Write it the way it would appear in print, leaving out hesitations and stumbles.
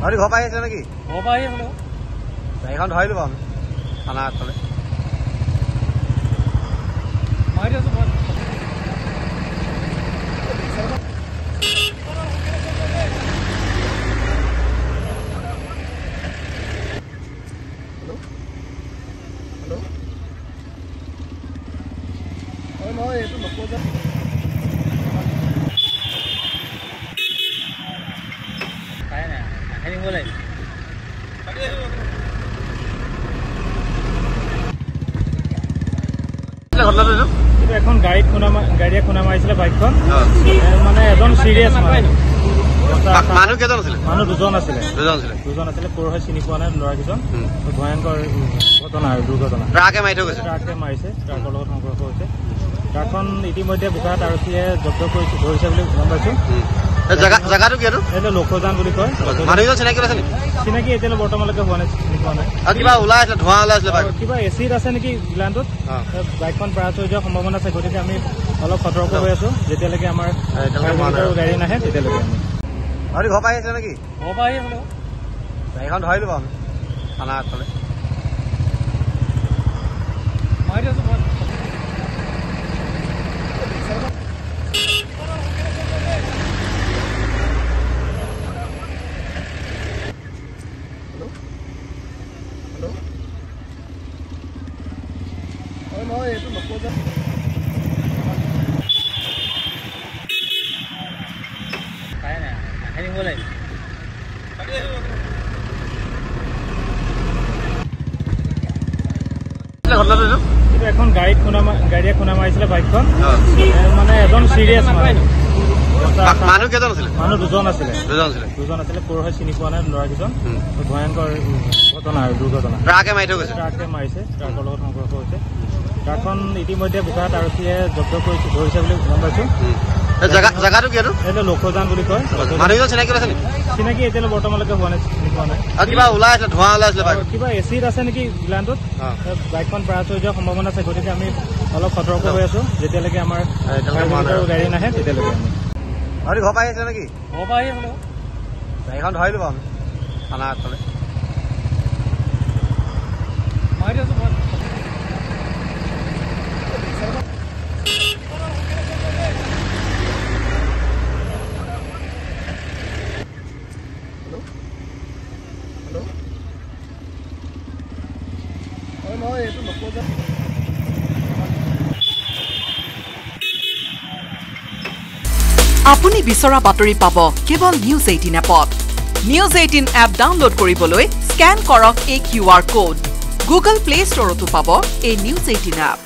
ঘৰ পৰা আহিছে নেকি? ঘৰ পৰা আহি আছিলো। গাড়ীখন ধৰিলো বাৰু থানা আগফালে। মাৰি আছো মই। নহয় এইটো নকওঁ যে পাই নাই আহি দিব লাগিব। এখন গাড়ীয়ে খুনা মাৰিছিলে বাইকখন। মানে এজন চিৰিয়াছ মানুহ কেইজন আছিলে? মানুহ দুজন আছিলে। ক'ৰ হয় চিনি পোৱা নাই ল'ৰাকেইজন। ভয়ংকৰ ঘটনা আৰু দুৰ্ঘটনা। ট্ৰাকে মাৰি থৈ গৈছে। ট্ৰাকে মাৰিছে, ট্ৰাকৰ লগত সংঘৰ্ষ হৈছে। ট্ৰাকখন ইতিমধ্যে বোকাখাট আৰক্ষীয়ে জব্দ কৰিছে ধৰিছে বুলি গম পাইছো। জেগাটো কি? এইটো লক্ষজান বুলি কয়। মানুহজন চিনাকি আছে নেকি? চিনাকি এতিয়ালৈ বৰ্তমানলৈকে হোৱা নাই, চিনি পোৱা নাই। কিবা ওলাই আছিলে, ধোঁৱা ওলাই আছিলে, কিবা এচিড আছে নেকি গ্লানটোত। বাইকখন ব্ৰাছ হৈ যোৱাৰ সম্ভাৱনা আছে, গতিকে আমি অলপ সতৰ্ক হৈ আছো। যেতিয়ালৈকে আমাৰ গাড়ী নাহে তেতিয়ালৈকে আমি। ঘৰ পৰা আহিছে নেকি? ঘৰ পৰা আহি আছিলো। গাড়ীখন ধৰিলো বাৰু থানা আগফালে। মাৰি আছো মই। নহয় এইটো নকওঁ যে পাই নাই আহি দিব লাগিব। এখন গাড়ীয়ে খুনা মাৰিছিলে বাইকখন। মানে এজন চিৰিয়াছ মানুহ কেইজন আছিলে? মানুহ দুজন আছিলে। ক'ৰ হয় চিনি পোৱা নাই ল'ৰাকেইজন। ভয়ংকৰ ঘটনা আৰু দুৰ্ঘটনা। ট্ৰাকে মাৰি থৈ গৈছে। ট্ৰাকে মাৰিছে, ট্ৰাকৰ লগত সংঘৰ্ষ হৈছে। ট্ৰাকখন ইতিমধ্যে বোকাখাট আৰক্ষীয়ে জব্দ কৰিছে ধৰিছে বুলি গম পাইছো। জেগাটো কি? এইটো লক্ষজান বুলি কয়। মানুহজন চিনাকি আছে নেকি? চিনাকি এতিয়ালৈ বৰ্তমানলৈকে হোৱা নাই, চিনি পোৱা নাই। কিবা ওলাই আছিলে, ধোঁৱা ওলাই আছিলে, কিবা এচিড আছে নেকি গ্লানটোত। বাইকখন ব্ৰাছ হৈ যোৱাৰ সম্ভাৱনা আছে, গতিকে আমি অলপ সতৰ্ক হৈ আছো। যেতিয়ালৈকে আমাৰ গাড়ী নাহে তেতিয়ালৈকে আমি। ঘৰ পৰা আহিছে নেকি? ঘৰ পৰা আহি আছিলো। গাড়ীখন ধৰিলো বাৰু থানা আগফালে। মাৰি আছো মই। নহয় এইটো নকওঁ যে আপুনি বিচৰা বাতৰি পাব কেৱল নিউজ 18 এপত। নিউজ 18 এপ ডাউনলোড কৰিবলৈ স্কেন কৰক এই QR কোড। গুগল প্লে ষ্টৰতো পাব এই নিউজ 18 এপ।